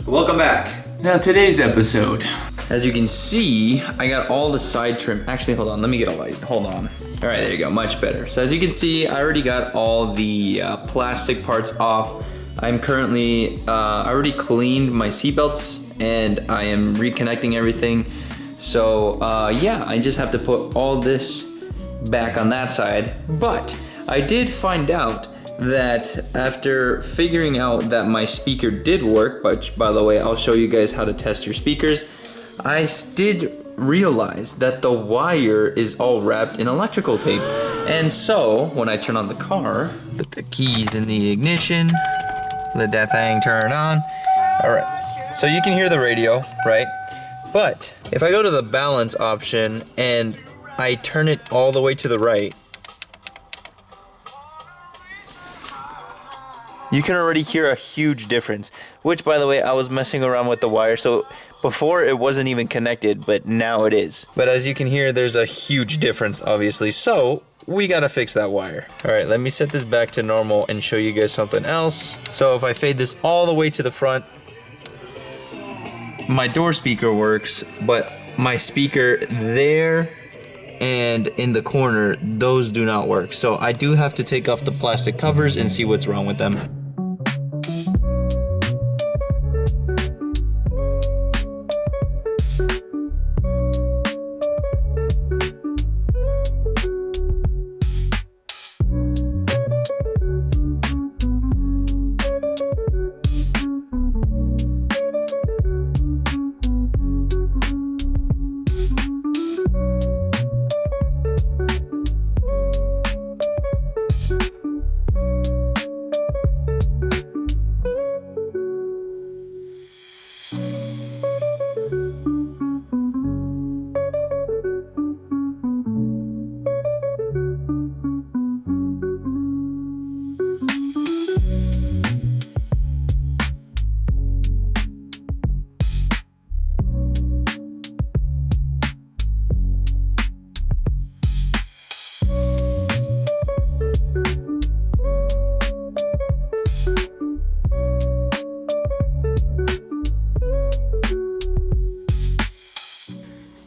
welcome back. Now today's episode. As you can see, I got all the side trim. Actually, hold on, let me get a light. Hold on. All right, there you go, much better. So as you can see, I already got all the plastic parts off. I'm currently, I already cleaned my seatbelts and I am reconnecting everything. So yeah, I just have to put all this back on that side. But I did find out that after figuring out that my speaker did work, but by the way, I'll show you guys how to test your speakers. I did realize that the wire is all wrapped in electrical tape. And so when I turn on the car, put the keys in the ignition, let that thing turn on. All right, so you can hear the radio, right? But if I go to the balance option and I turn it all the way to the right, you can already hear a huge difference, which by the way, I was messing around with the wire. So before it wasn't even connected, but now it is. But as you can hear, there's a huge difference, obviously. So we gotta fix that wire. All right, let me set this back to normal and show you guys something else. So if I fade this all the way to the front, my door speaker works, but my speaker there and in the corner, those do not work. So I do have to take off the plastic covers and see what's wrong with them.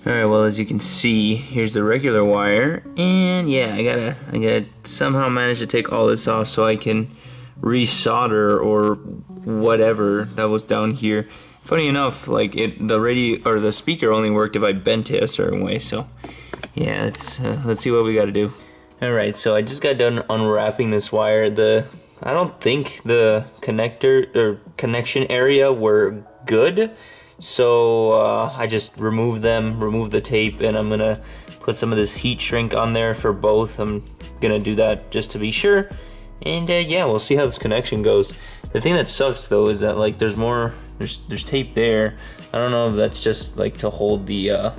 Alright, well, as you can see, here's the regular wire, and yeah, I gotta somehow manage to take all this off so I can resolder or whatever that was down here. Funny enough, like the radio or the speaker only worked if I bent it a certain way. So yeah, let's see what we gotta do. Alright, so I just got done unwrapping this wire. I don't think the connector or connection area were good. So I just removed the tape, and I'm gonna put some of this heat shrink on there for both. I'm gonna do that just to be sure, and yeah, we'll see how this connection goes. The thing that sucks though is that like there's tape there. I don't know if that's just like to hold the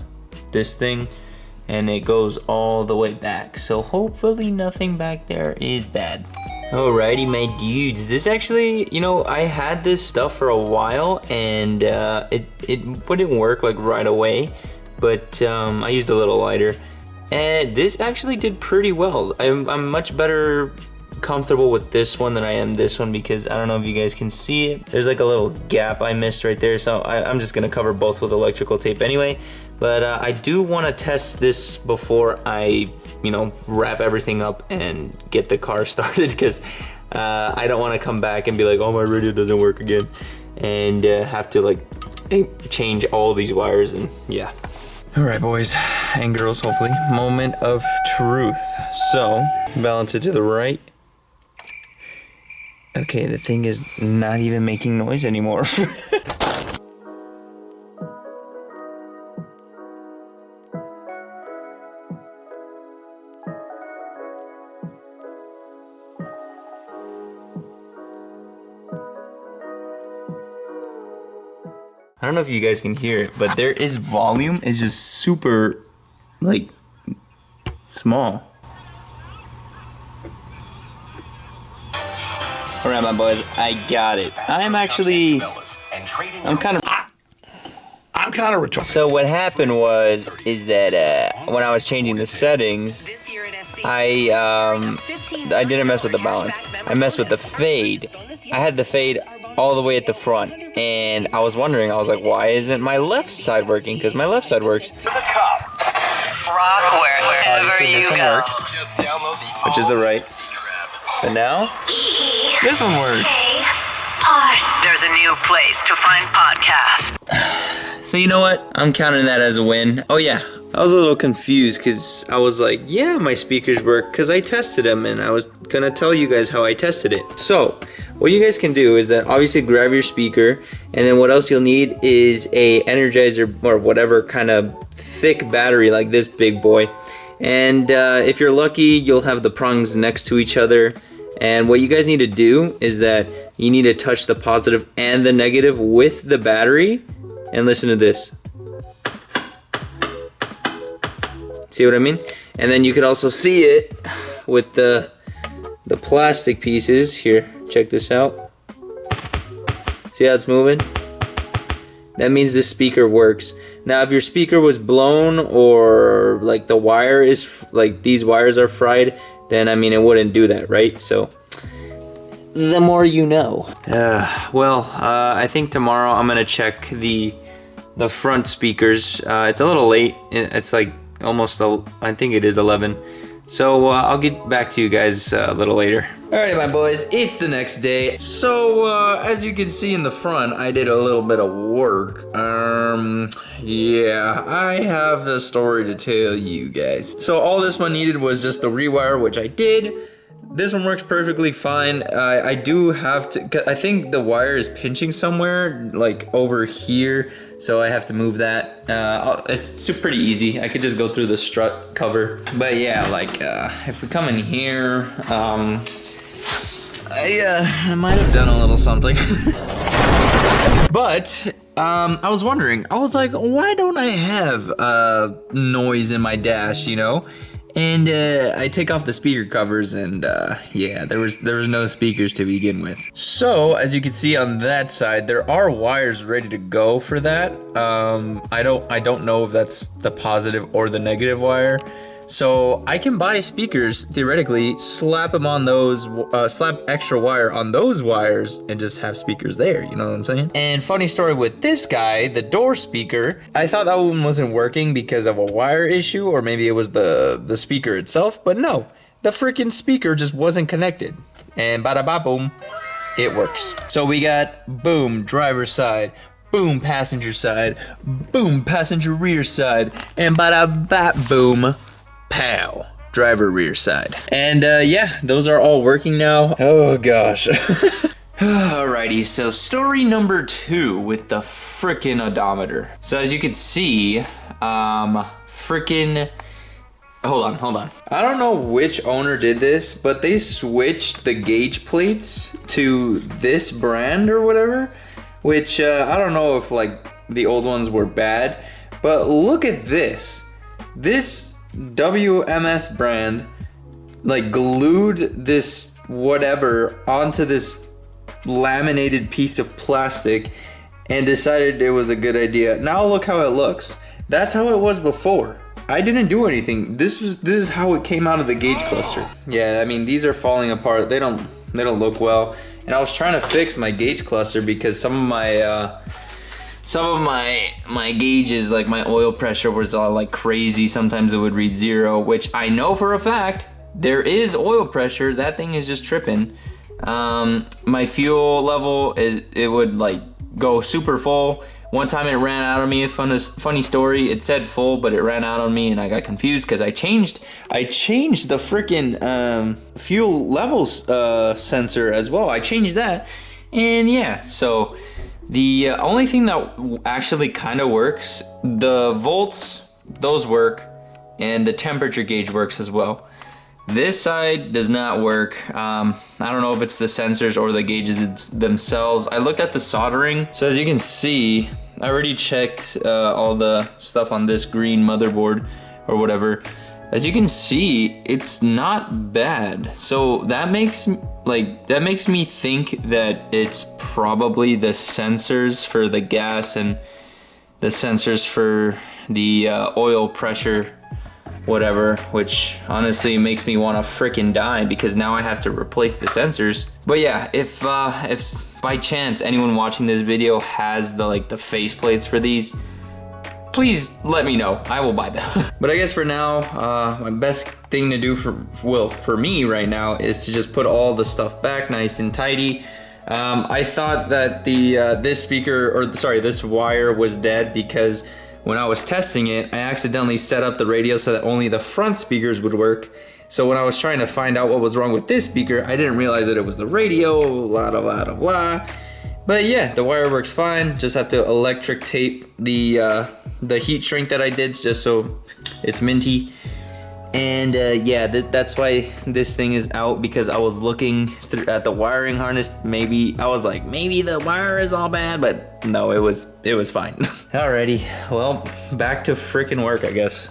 this thing, and it goes all the way back. So hopefully nothing back there is bad. Alrighty, my dudes. This actually, you know, I had this stuff for a while, and it wouldn't work like right away, but I used a little lighter, and this actually did pretty well. I'm much better comfortable with this one than I am this one, because I don't know if you guys can see it. There's like a little gap I missed right there, so I'm just gonna cover both with electrical tape anyway. But I do want to test this before I, you know, wrap everything up and get the car started, because I don't want to come back and be like, oh, my radio doesn't work again, and have to like change all these wires, and yeah. All right, boys and girls, hopefully, moment of truth. So balance it to the right. Okay, the thing is not even making noise anymore. I don't know if you guys can hear it, but there is volume. It's just super, like, small. All right, my boys, I got it. I'm kind of retarded. So what happened is that when I was changing the settings, I didn't mess with the balance. I messed with the fade. I had the fade all the way at the front. And I was wondering, I was like, why isn't my left side working? Because my left side works. Rock wherever you go. Works, which is the right. But now, this one works. There's a new place to find podcasts. So you know what? I'm counting that as a win. Oh yeah, I was a little confused because I was like, yeah, my speakers work because I tested them and I was gonna tell you guys how I tested it. So what you guys can do is that obviously grab your speaker, and then what else you'll need is a Energizer or whatever kind of thick battery like this big boy. And if you're lucky, you'll have the prongs next to each other. And what you guys need to do is that you need to touch the positive and the negative with the battery. And listen to this. See what I mean? And then you could also see it with the plastic pieces. Here, check this out. See how it's moving? That means the speaker works. Now, if your speaker was blown or like the wire is, like these wires are fried, then I mean it wouldn't do that, right? So the more you know. I think tomorrow I'm gonna check the front speakers. It's a little late. It's like almost, I think it is 11. So I'll get back to you guys a little later. Alrighty, my boys, it's the next day. So as you can see in the front, I did a little bit of work. Yeah, I have a story to tell you guys. So all this one needed was just the rewire, which I did. This one works perfectly fine. I do have to, I think the wire is pinching somewhere, like over here, so I have to move that. It's pretty easy. I could just go through the strut cover. But yeah, like if we come in here, I might have done a little something. But I was wondering, I was like, why don't I have noise in my dash, you know? And I take off the speaker covers, and yeah, there was no speakers to begin with. So as you can see on that side, there are wires ready to go for that. I don't know if that's the positive or the negative wire. So I can buy speakers, theoretically, slap them on those, slap extra wire on those wires and just have speakers there, you know what I'm saying? And funny story with this guy, the door speaker, I thought that one wasn't working because of a wire issue, or maybe it was the speaker itself, but no, the freaking speaker just wasn't connected. And bada ba boom, it works. So we got boom, driver's side, boom, passenger side, boom, passenger rear side, and bada ba boom, pow, driver rear side. And yeah, those are all working now. Oh gosh. Alrighty, so story number 2 with the frickin' odometer. So as you can see, frickin', hold on. I don't know which owner did this, but they switched the gauge plates to this brand or whatever, which I don't know if like the old ones were bad, but look at this. This WMS brand like glued this whatever onto this laminated piece of plastic and decided it was a good idea. Now look how it looks. That's how it was before. I didn't do anything. This is how it came out of the gauge cluster. Yeah, I mean, these are falling apart. They don't look well. And I was trying to fix my gauge cluster because some of my gauges, like my oil pressure was all like crazy. Sometimes it would read 0, which I know for a fact there is oil pressure. That thing is just tripping. My fuel level it would like go super full. One time it ran out on me. Funny story. It said full, but it ran out on me, and I got confused because I changed the freaking fuel levels sensor as well. I changed that, and yeah, so. The only thing that actually kind of works, the volts, those work, and the temperature gauge works as well. This side does not work. I don't know if it's the sensors or the gauges themselves. I looked at the soldering. So as you can see, I already checked all the stuff on this green motherboard or whatever. As you can see, it's not bad. So that makes me think that it's probably the sensors for the gas and the sensors for the oil pressure, whatever, which honestly makes me want to freaking die because now I have to replace the sensors. But yeah, if by chance anyone watching this video has the face plates for these, please let me know. I will buy them. But I guess for now, my best thing to do for me right now is to just put all the stuff back nice and tidy. I thought that this wire was dead because when I was testing it, I accidentally set up the radio so that only the front speakers would work. So when I was trying to find out what was wrong with this speaker, I didn't realize that it was the radio, blah, blah, blah, blah, blah. But yeah, the wire works fine. Just have to electric tape the heat shrink that I did just so it's minty. And yeah, that's why this thing is out, because I was looking at the wiring harness. Maybe I was like, maybe the wire is all bad, but no, it was fine. Alrighty, well, back to freaking work, I guess.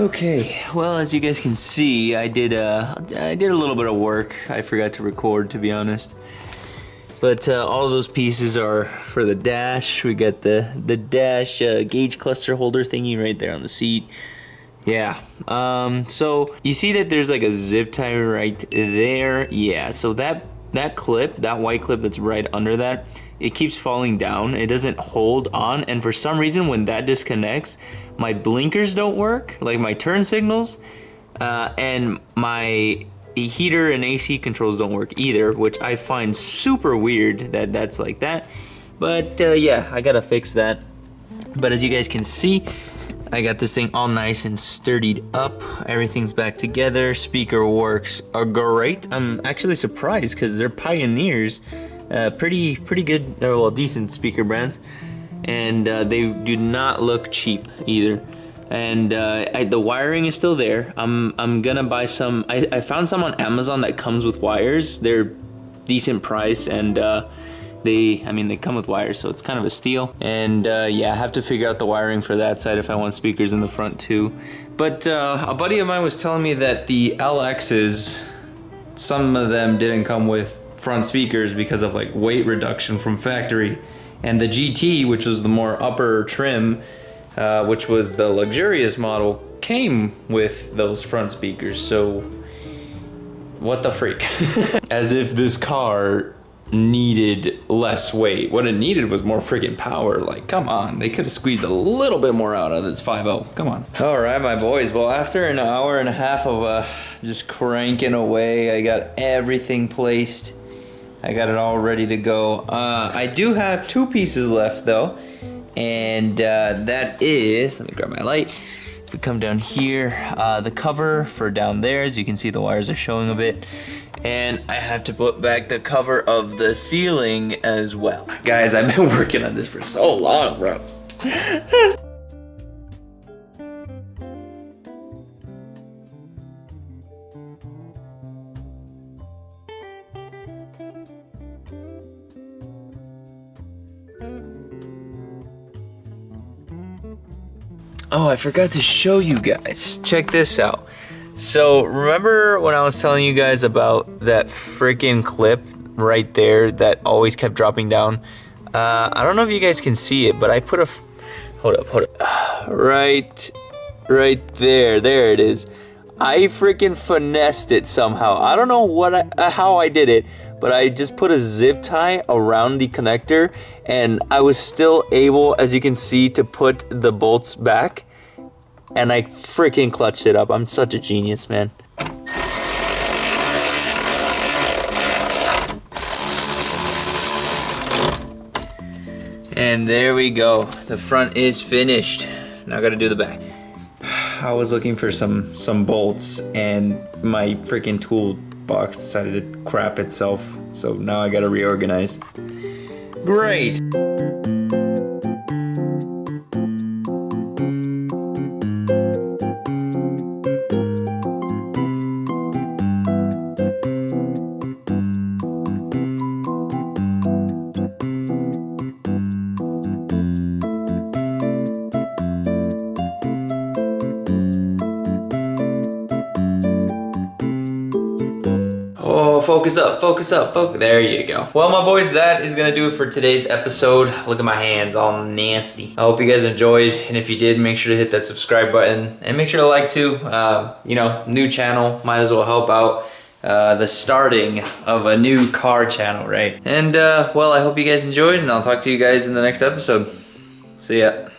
Okay, well, as you guys can see, I did a little bit of work. I forgot to record, to be honest. But all of those pieces are for the dash. We got the dash gauge cluster holder thingy right there on the seat. Yeah. So you see that there's like a zip tie right there. Yeah. So that clip, that white clip that's right under that, it keeps falling down. It doesn't hold on, and for some reason, when that disconnects, my blinkers don't work, like my turn signals, and my heater and AC controls don't work either, which I find super weird that that's like that. But yeah, I gotta fix that. But as you guys can see, I got this thing all nice and sturdied up. Everything's back together. Speaker works great. I'm actually surprised because they're Pioneers, pretty good, well, decent speaker brands, and they do not look cheap either. And the wiring is still there. I'm gonna buy some. I found some on Amazon that comes with wires. They're decent price, and they come with wires, so it's kind of a steal. And yeah, I have to figure out the wiring for that side if I want speakers in the front too. But a buddy of mine was telling me that the LXs, some of them didn't come with front speakers because of like weight reduction from factory, and the GT, which was the more upper trim, which was the luxurious model, came with those front speakers. So what the freak? As if this car needed less weight. What it needed was more freaking power. Like, come on, they could have squeezed a little bit more out of this 5.0. Come on. All right, my boys. Well, after an hour and a half of just cranking away, I got everything placed. I got it all ready to go. I do have 2 pieces left though, and that is, let me grab my light. If we come down here, the cover for down there, as you can see, the wires are showing a bit. And I have to put back the cover of the ceiling as well. Guys, I've been working on this for so long, bro. Oh, I forgot to show you guys. Check this out. So remember when I was telling you guys about that freaking clip right there that always kept dropping down? I don't know if you guys can see it, but I put a, hold up, right there it is. I freaking finessed it somehow. I don't know how I did it, but I just put a zip tie around the connector, and I was still able, as you can see, to put the bolts back. And I freaking clutched it up. I'm such a genius, man. And there we go. The front is finished. Now I gotta do the back. I was looking for some bolts, and my freaking toolbox decided to crap itself. So now I gotta reorganize. Great. Oh, focus up, focus up, focus. There you go. Well, my boys, that is gonna do it for today's episode. Look at my hands, all nasty. I hope you guys enjoyed, and if you did, make sure to hit that subscribe button, and make sure to like too. You know, new channel, might as well help out the starting of a new car channel, right? And well, I hope you guys enjoyed, and I'll talk to you guys in the next episode. See ya.